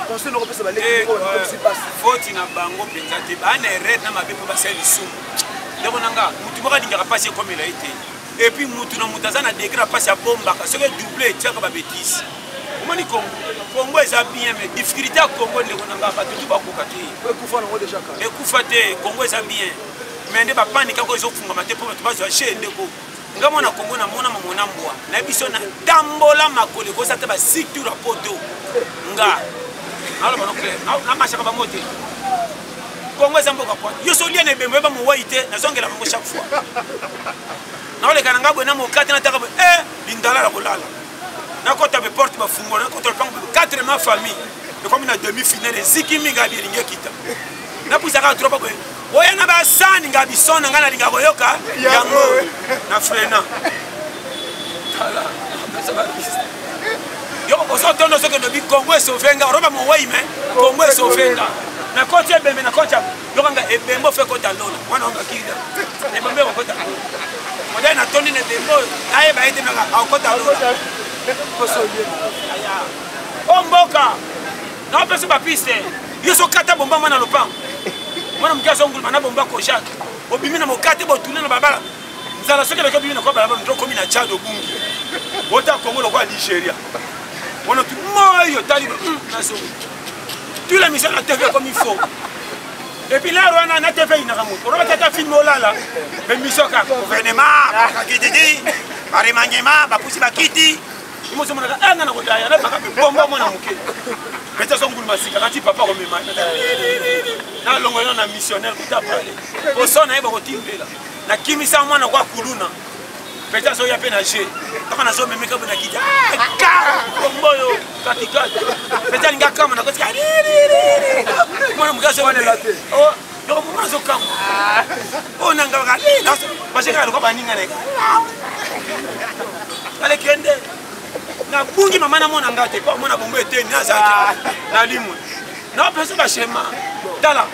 Speaker 2: Conseil n'aura pas se balayer comme c'est passé.
Speaker 1: Faut tu n'as pas ngo penza te ba na red na mabe pour passer le sou. Ndeko nanga mutu moka dinga passer comme il a été. Et puis mutu na mutazana degré passer à bomba parce que doublé tiaka ba bêtise. Omani Congo est bien mais difficulté à Congo ndeko nanga ba tout ba kokate.
Speaker 2: Ekufa na déjà ka.
Speaker 1: Ekufa te Congo est bien. Mais ndeba panique ko zo funga mate pour tu bazo chez ndeko. Ngamo na Congo na mona mamona mbwa. Na biso na tambola makole ko sa te ba siktura poto. Nga alors bon clair na machaka ba moté Congo zamboka kwa yo so liane bembe ba mo waite na zongela ngo chaque fois na ole kana ngabwe na mo kati na taka lindala la kolala na kota be porte ba fungo na kota pango 4 ma famille et comme na demi-finale zikimi ngabi ringe kita na pusaka trop ba oya na ba sani ngabi sona ngana linga koyoka yango na frena ala ça va. Yo osotondo soke no bi Congo esofenga roba mo waime Congo esofenga na kocha bembe na kocha lokanga ebembo fe kota lona wana onga kida ebembe ko kota moda na toni ne bembo aye ba ende na kota lona kosoye aya omboka na pesa ba piste yo so kata bomba mwana lopango mwana mkiaso ngulu mana bomba ko shaka obimi na mokate bo tunena babala nzala soke leko bimi na ko babala ndo komi na Chad obungi ota Congo lo kwa Nigeria. On a tout moyen talib tous les missions à TV comme il faut. Et puis là on a TV ina ramu. On va tata film molala bemission kaka gouvernement bakakititi baremanyema bapusi bakiti imosomonaka anga na kodaya na baka bomba mwana moke peta songulu masika kati papa komema na longoyo na missionnaire kutapale posona yeba kotimbela na kimisa mwana kwa kuluna peta so ya pena je kama nazo memeka bona kija ka bomboyo katikati peta linga kama na kotika mwana mugase wana late oh yo mwana zo kama oh nanga baka na basheka ko baninga neka ale kende na bungi mama na mwana ngate pa mwana bombo eteni azaki na limwe na pesa ba shema dala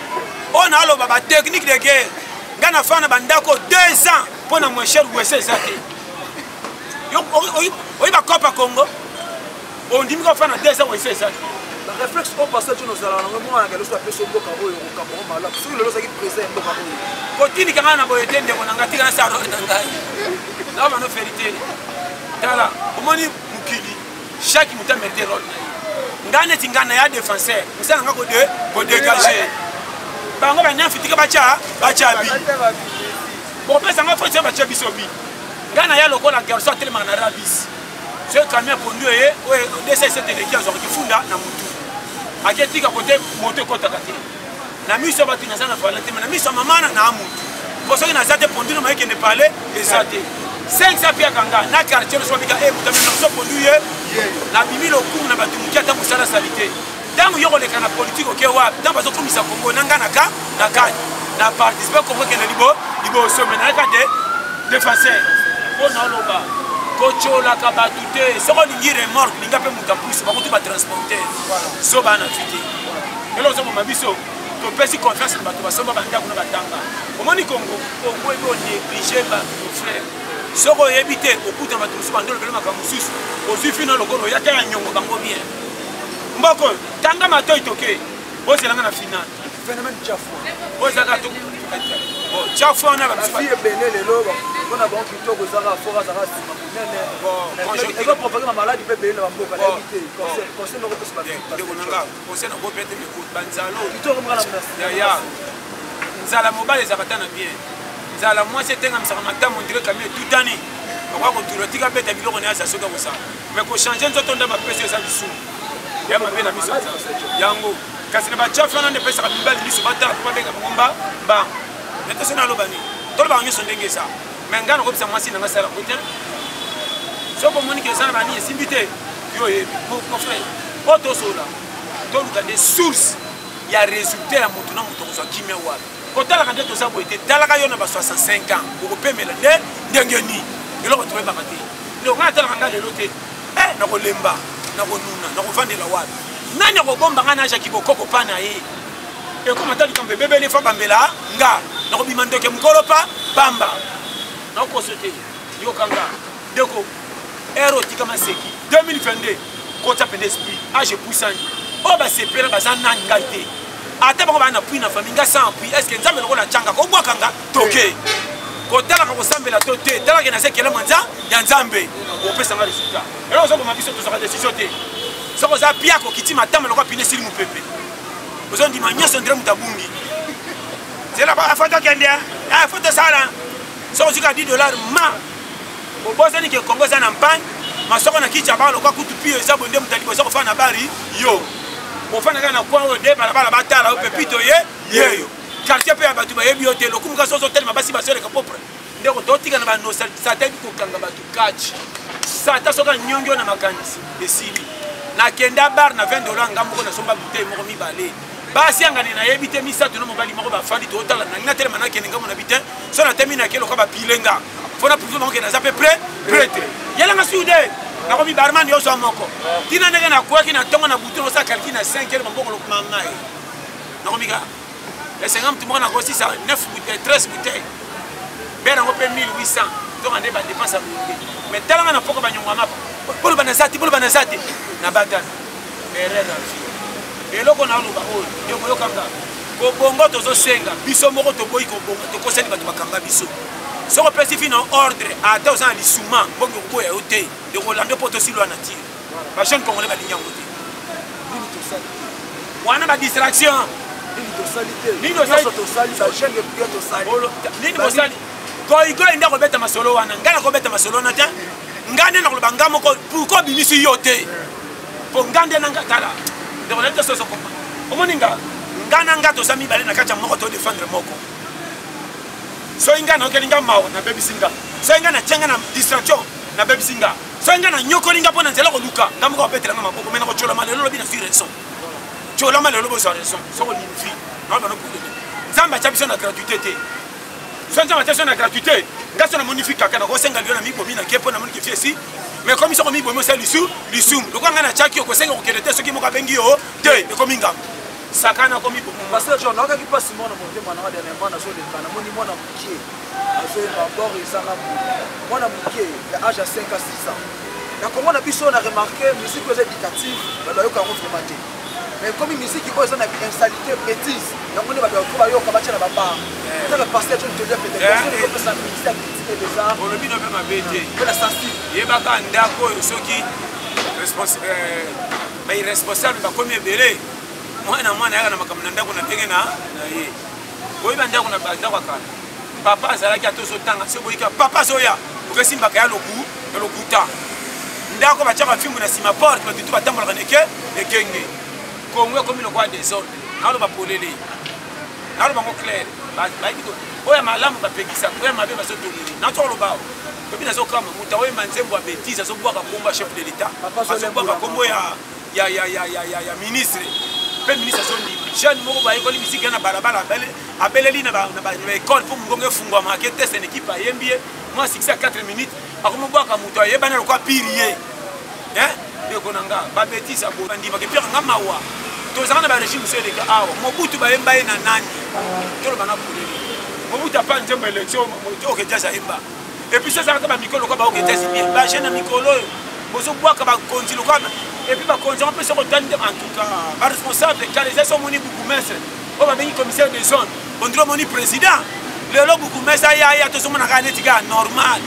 Speaker 1: on a lo baba technique de guerre ngana fana bandako 2 ans pona mon cher wese zate yo oyi ba kopa Congo on dit ko fana 2 ans wese zate
Speaker 2: la réflexe au passage nous allons nous mwana ngalo so peso mboka oyo ko kamo mala so lelo saki présent mboka oyo
Speaker 1: kotini kanga na boye tende ko ngati kana sa ro ngai na ba no vérité dala omoni mukili chaque muta mérite rôle ngane tingana ya défenseur musana ngako de ko dégager bango ba nyafitika bacha bi bon pesa nga faut bacha bisobi ngana ya lokola garçon tellement na rabis ce camion conduit et o DCC de qui azor kifunda na mutu aketika côté moto kota kati na miso batu na sana valente na miso mama na mutu poso na zate pondu na maike ne parler et zate 500 pia kanga na quartier so bika e mutamena so conduit na bimilo kum na batu mkiata kusala salité tango yoko le kana politique oke wa tango bazo kumisa Congo nanga na participer Congo ke libo so mena ka de défenseur on a loba kochola ka batute soko lingi remorque linga pe mutapusi bakutu ba transporter so bana fiti elo so mabiso to pesi confiance na bato basoba banda kuna batanga omoni Congo ebo négliger ba frère soko yebite okuta bato so bandolo bele makamususu ozifi na lokolo yaka ya nyongo bango bien mboko tanga mato itoke bozelanga na final
Speaker 2: phénomène chafu
Speaker 1: bozaka to bon chafu on a ba
Speaker 2: fille benele loba on a bon kitoko zara fora zara sima nene bon je vais propager ma maladie pe benele ba mboka la éviter conseil no ko se ba
Speaker 1: de konanga conseil na go pete me ko banzalo
Speaker 2: kitoko mwana mnasi
Speaker 1: ya nzala mobile za batana bien nzala moi c'est un amsaka mata mon dire kamé tout année on va continuer tika beta biloko ne asa soka ko sa mais ko changer nzoto nda ba pese za bisu ya mabe na biso yango kasi na ba chafu na ndepesa ka bibali biso batala pa benga ngomba ba neto sona lobani to ba nyo sondenge sa mais ngana ko bisa mwasi na ngasala ko tena so ko moni ke sana bani esimbite yo mon frère auto sola to luka des sources ya résultat ya moto na moto ko kimia wa ko tala ka ndeto sa bo ete tala ka yo na ba 65 ans ko pemela de ndengeni eloko to ba mate ndo ngana tala ka lelo te na ko lemba na ko nuna na ko vandela wapi nani ko bomba ngana acha kiboko ko pana ye e ko matali kambe bebele fa bambela nga na ko bimandoke mukolo pa bamba na ko sote yo kanga deko ero tikama seki 2022 ko ta pende esprit age puissant o ba sepela bazana ngaite ata ba ba na puis na famille nga sans puis est-ce que nzambe ko na changa ko bwa kanga toke ko tala ko sambela tote tala ke na sekela manza ya nzambe o pesa nga resultat ero so ko mabiso to sa décision te so ko za pia ko kitima tama lo ko pine sili mu pepe ozo ndi manyoso ndre mutabungi zela ba afata kende foto sala so ko zika $10 ma o boza ni ke Congo za na mpagne masoko na kicha ba lo ko kutu pio za bonde mutali ko so ko fana bari yo o fana kana kwa o de bala batala o pepito yeyo quartier pe abatu ba yebi hotel ko muka so tellement basi basore ka popre ndeko totika na ba no sa tabi ko kanga batu catch sa ta so ka nyongyo na makanisi esili na kenda bar na $20 ngambo na somba bouteille moko mibale basi angani na yebite misatu no mobali moko ba fandi to tala na ngina tele manake ngambo na bite so na temi na kelo ka ba pilenga fona prouver moko na za peu prêtre yela nga sude na ko mi barman yo so moko tina ndenge na kwa kina tonga na bouteille no sa calcul na 5 heures moko lo mama e na ko mi ga le 50 moko na ko 6 9 bouteilles 13 bouteilles bera ngo pe 1800 donc ande ba dépense à mais talanga na poko ba nyonga mapa bolo banazati na badan erreur na vie eloko na luba o yoko yokanga ko bongo tozo senga biso moko to boyi ko bongo to koseli batu bakanga biso soko pesi fino ordre ata osa li souma bongo ko ya hotel de Rolando poto silo na tire ba jeune congolais ba linyango te wana ba distraction nini bosali goigoi nde akobeta masolo wana ngai nakobeta masolo wana te ngai nde nakoloba ngai moko pourkui obimisi yo te mpo ngai nde nanga tala ndeko te soso koma omoni ngai na ngai toza mibale na kati ya moko todefendre moko soki ngai naokeli ngai mawa nabebisi ngai soki ngai natia ngai na distraction nabebisi ngai soki ngai nanyokoli ngai mpo na nzela koluka ngai moko abetela ngai maboko me nakotolama lelo lobi na sui raison tolama lelo bozwa raison soko limfi nabanokudene nzambe atya biso na gratuité te so nzambe atya biso na gratuité ngai so namoni kaka nakosenga lio na mibomi nake mpo namoni kefi esi mais komi soko mibomi osa lisumu lokola ngai natyaki okosenga kokende te soki moko abengi yo te ekomi ngambo sakana komi bomo
Speaker 2: parce que nakokaki mpasi mwana motema nanga dernièrement nazoleka namoni mwana mokie azoyemba bor ezanga mwana mokie ya age ya 5 à 6 ans na kongo na biso na remarke musique oyo eza éducative bayoka yango vraiment te mais comme musique oyo eza na installité bêtise yango nde bato bayoka batia na babar taka pasteur john tolia peut-être ministère critique des arts
Speaker 1: olobi no mpe mabe te
Speaker 2: mpe na sensible
Speaker 1: yebaka ndako oyo soki bairresponsable bakomi ebele mwana yaka na makambo na ndako na ndenge na ye boyeba ndako na bandako ya kala papa azalaki atozotanga so boyika papa azoya okesimbaka ya lokuta ndako batiaka fimbu na nsima porte batutu batambolaka ekenge kongo ekomi lokola desordre naloba polele naloba ngo claire oyo malamu bapekisaka oyo mabe bazotongeli natoloba obi nazokama mutu aoyemba nzembo ya bétise azobwaka kombo ya chef de l'état azobwaka kombo ya ministre mpe ministre azondima jeune moko bayekoli misiki ya na balabala abeleli na baekole mpo mongongo efungwamaka teste na équipe ayembi ye mwa 6 à 4 minutes akomobwaka moto ayebani lokwa piri ye ndeko na nga babétise abandimaka epire nga mawa tozanga na barégime so eleka awa mobutu bayemba ye na nani toloba na poleli mobutu apa nzembo élection oketiasi ayemba epuis so ezalaka bamikolo lokwa baoketiasi bien bagene na mikolo oyo bozobwaka bakonzi lokwa epuis bakonzi yango mpe soko otandi en tout cas baresponsable kaleza so omoni bukumestre oyo babengi commissaire de zone ondiri omoni président lelo bukumestre ayaya tozomonaka neti kaka normal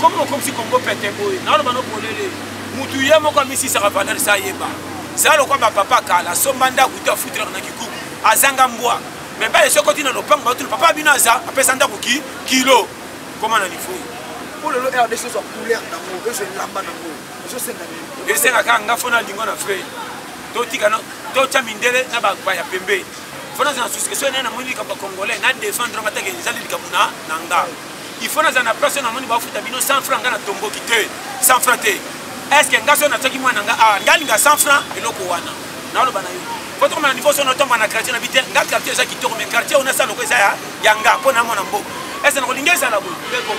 Speaker 1: komi okomisi kongo pete boye naoloba no polele mutu ye moko amisisaka valeur sa ayeba za lokwa bapapa kala asomba ndako te afutiraka na kikuku azanga mbwa me bale soki otina lopango baotuna papa bino aza apesa ndako kilo koma na niveau
Speaker 2: pour lelo rdc ezwa couleur nango ezwa elamba nango ezosenga nini
Speaker 1: esengaka nga fona lingo na frere totya mindele na baya pembe fona aza na susi so ene namoni likambo ya congolais na défendre nga take ezali likambo na nga ifo naza na place namoni bafuta bino 100 franc nga na tomboki te 100 franc te est-ce que nga so natiaki mwana nga awa ngalinga 100 franc eloko wana naoloba na yo po tokoma na niveau so notomba na quartier na bite nga quartier eza kitoko mais quartier oyo nasala loko eza ya nga mpo na mwana mboka est-ce nakolingi ezala boye ndeko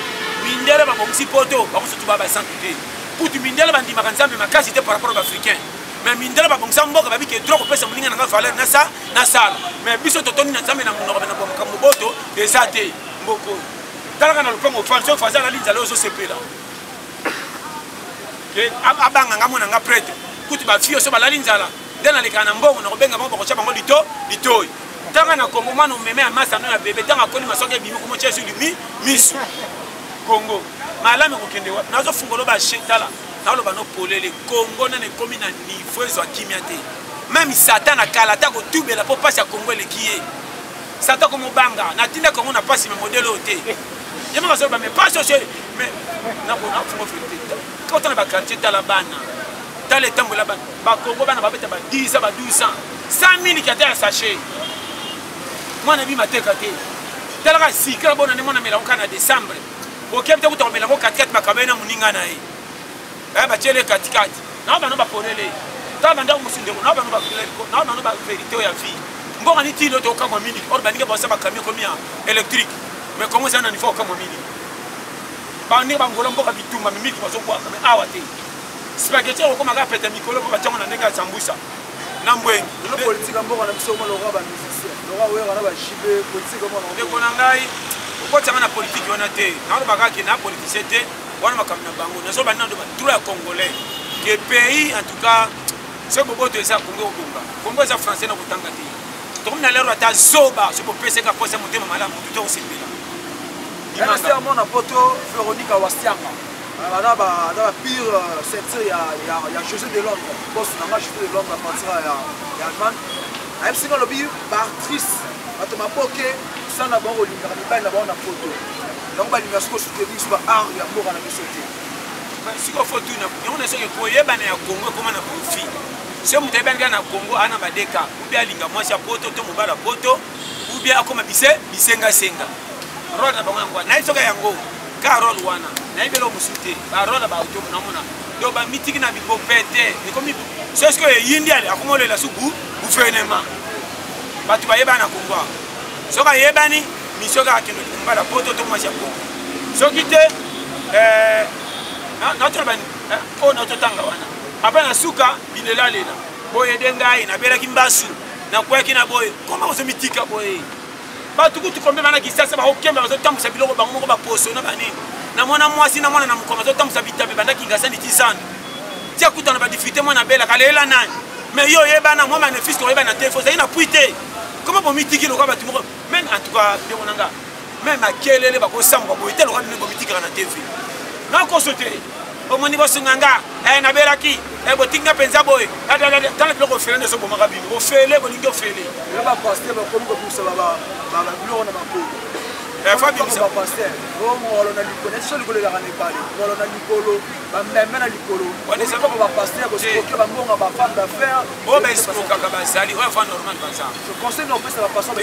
Speaker 1: mindele babongisi poto bakosutu ba basantu te putu mindele bandimaka nzambe makasi te par rapport aux africains mais mindele babongisa mboka babiki trop kopesa moninga nanga valeur na sala mais biso totoni na nzambe na monoko na makambo boto eza te mboko talaka na lopango ofali soki faza alali nzala oyo ozosepela abanganga mona nga prêtre kutu bafio so balali nzala nde nalekaka na mbongo nakobenga bango bakotya bango litoyi tanga na kongo mwana omeme ya masa no ya bebe tanga akolima soki ebimi komotya esu misu kongo malami kokende wapi nazofungola bashetala naoloba no polele kongo nane ekomi na niveau ezwa kimia te meme satan akala ata kotubela mpo mpasi ya kongo eleki ye satan komobanga natinda kongo na mpasi me modele oyo te ye maka soloba me mpasi oso nafungo felite kotana bakartier tala bana tala etambola bana bakongo bana babeta ba 10 ans ba 12 ans 100 000 kiata ya sachet mwana bima teka te talaka sikala bona ne mwana melango kana décembre okemte kuta melango katikati makabena muninga na ye bachele katikati na bana baponele ta banda musindeko na bana bakuleko na bana ba vérité ya vie mbonga ni tilo to kama mini or baninga bosa ba camion comme ya électrique mais comment ça na niveau kama mini bani bangola mboka bitumba mimi kwa zokwa kama awate spaghetti ko maka pete mikolo ko batango na ndenga sambusa na mbwengi
Speaker 2: no politique mboka na biso mo lo ba musicien lo wa wera na ba jibe politique mo na
Speaker 1: ndeko na ngai okotanga na politique wana te na ba kaki na politicien te wana makamna bango na so ba nando ba droit ya congolais que pays en tout cas c'est bobo to esa kongo obunga kongo esa français na kutanga te to mna lero ata zoba so po pese ka posa motema malamu to osembela
Speaker 2: Ministère mon poto Véronique Awasianga na ba pire ceinture ya José de Londres boss na José de Londres à partir ya Allemagne ayebisinga alobi baartrice bato maboke sana bango olingaka mibali na bango na foto yango balinga siko soutenir so baart ya mboka na biso te
Speaker 1: siko foto yango na soki koyebana ya Congo ekoma na profit so moto ayebani kaka na Congo ana badeka ubia alinga mwasi ya poto to mobali ya poto ubia akoma bisengasenga role na bango yango wana nayebi soki yango ka role wana nayebeli o mosu te barole baauto namona do bamitiki na bipope te ekomi soki eyindi ale akoma olela su gouvernement bato bayebana na Congo soki ayebani mission kaka kende mobali ya poto to mwasi ya poto soki te natotanga wana apa na suka bilela lela boye de ngai nabelaki mbasu nakwaki na boye koma ozomitika boye bato kutu kombe bana kisasa bakokemba bazotambusa biloko bango moko baposo na banini namona mwasi namona na mokoma bazotambusa bitabe bandaki ngasani tisana tia kutana badifite mwana belaka lela nani mais yo yebana mwa bénéfice koyebana te fo zali na pui te koma bomitiki lokwa bato moko même en tout cas ndeko nanga même akelele bakosambuka boye te lokwa bino bomitikaka na tv nakoso te omoni bosunganga nabelaki botinga mpenza boye tala biloko ofele nde ezobomaka bino ofele bolingi ofele
Speaker 2: bapaster bakomi kobimisa biloko na bakolo bapaster ngolo na likolo esi so likolo elaka na ebale ngolo na likolo bameme na likolo bapaster kosikoke bambonga bafemme d'affaires
Speaker 1: oyo baesikokaka bazali oyo fa normal baza
Speaker 2: conseil na opesa bapaster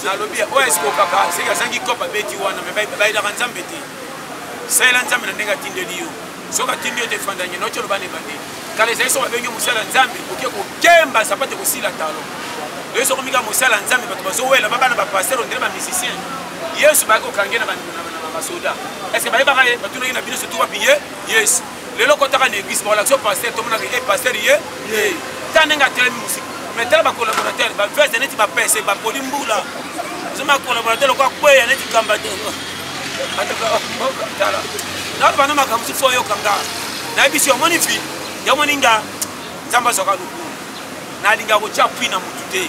Speaker 1: nalobi oyo esikokaka seki azangi kope abeti wana me bayelaka nzambe te salela nzambe na ndenge atindeli yo soki atindi yo te efandanye na otyolo bana ebandeli kala ezali soki babengi mosala nzambe oke kokemba sapate kosila talo oyo soki omika mosala nzambe bato bazowela babana bapaster ondele bamusicien yesu bayaki kokange na basoda estce bayebaka ye batunaki na bino surtout wapi ye yesu lelo kotaka na église bakolakisa paster tomonaka e paster ye ta ndenge atelemi mosika mais tala bacolaborateur bavese neti bapese bapoli mbula ozoma colaborateur lokwa kweya neti kamba te tala naoto bana makambo su fo oyokanga nayebisi omoni fi yamoni nga nzambe azwaka lokumu nalinga kotya pui na motu te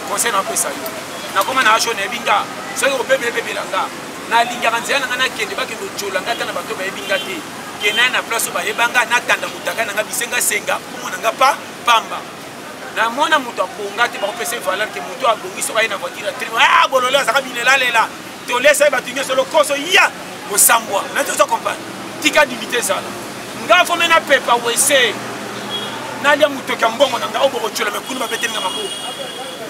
Speaker 1: conseil na opesa yo nakoma na asho nayebi nga soki obebelebebela nga nalingaka nzela na nga nakende bakende otyola nga ata na bato bayebi nga te kenaye na place oyo bayeba nga natanda mutaka na nga bisengasenga omona nga pamba namona moto abonga te bakopesa evaleur ke moto abongi soki aye na voiture atrima bolole azaka bilela lela tolesa ye bato nyonso lokoso ya kosambwa nati oza comprendre tika dignité ezala nga fo me napepa wese nalia motoki ya mbongo na nga oyo bokotyola me kuna babeteli nga maboko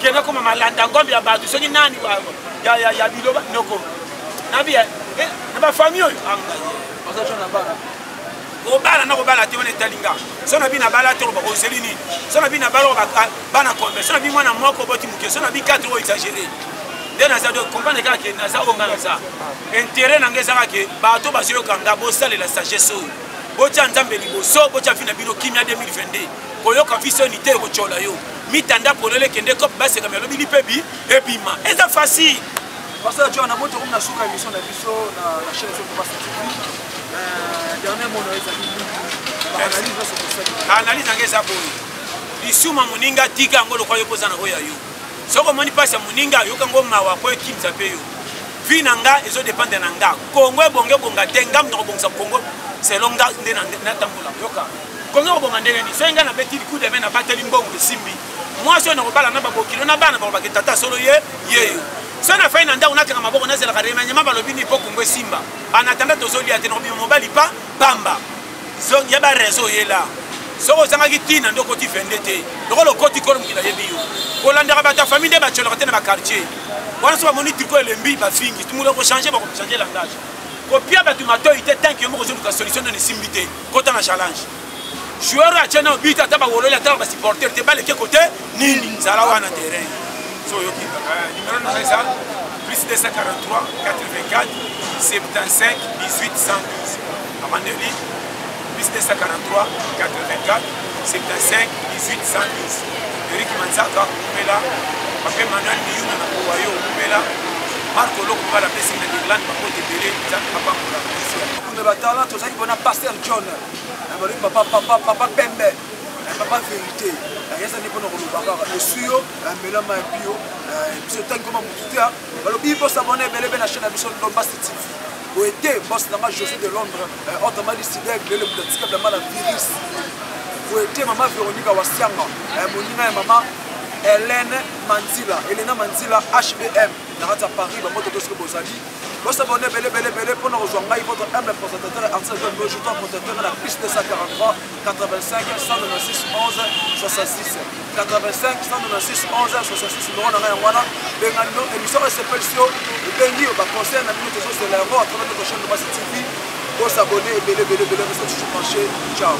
Speaker 1: kenda koma malanda ngombe ya bato soki nani ya biloba noko nabia na bafamille oyo kobala na kobala te wana etali nga so na bi na bala te oyo bakozeli nini so na bi na bala oyo bana kombe so na bi mwana moko oboti moke so na bi 4 oyo exagéré nde naza do comprendre kaka ke naza oyo nga naza intérêt na nga ezaka ke bato bazoyokanga bosalela sagesse oyo botya nzambe liboso botya vi na bino kimia 2022 koyoka viso ni te ekotyola yo mitanda polele kende kope baseka melobi lipebi ebima eza facile
Speaker 2: pasala tyo na moto comme na suka émission na biso na chaîne sur Basta TV dernier mot na ezali
Speaker 1: analyse nanga eza boye lisuma moninga tika yango lokwa yo kozana oyo ya yo soko moni pasi ya moninga yoka ngo mawa po ekimisa pe yo vi na nga ezodépendre na nga kongo ebonge bonga te nga moto kobongisa kongo selon nga nde natambola yoka kongo kobonga ndenge ni so nga na beti liku deme na bateli mbongo esimbi mwasi oyo nakobala na babokilo na bana bakobaki tata solo yeyo so na fai na ndako nakanga maboko nazelaka remanyama balobi ni po kongo esimba anatanda tozolia te nakobima mobali pa pamba ya barezo oyela soko ozangaki ntina nde okoti vende te lokola okoti kolo mokili ayebi yo kolandaka bato ya famille nde batyolaka te na bakartier wana so bamoni triko elembi bafingi tumule kochange bakochange langage kopia bato matoi te tanke yo moko ozoluka solution nde nesimbi te kota na challenge joueur oyo atie na obita ata bawololi ata basupporter te baleke kote nini zala wana terrain so oyoki numéro na eza plus 243 84 75 18 112 amandeli plus 243 84 75 18 112 Eric Manzaka kumela pape Manuel Miyuna na Kowayo kumela Marco Loko bala pesi na Irlande bakote bele papa kula
Speaker 2: kuna batala tozaki bona Pasteur John abali papa Pembe papa vérité yesa ni bona kolubaka esuyo melama bio biso tangi koma mututa balobi bo s'abonner belebe na chaîne biso Basta TV boete boss nanga José de Londres autrement décidé le mudatika de mala virus boete mama Véronique Wasianga moninga ya mama Elena Manzila HBM na rata Paris ba moto tosko bozali vous abonnez belé pour nous rejoindre votre humble présentateur artiste de Bojuto protecteur à la piste de 143 85 196 11 66 85 196 11 66 nous on a rien voilà bengano émission spéciale bengi ba conseil na minute zo c'est la voix à travers notre chaîne de Basi TV vous abonnez belé restez toujours branchés ciao.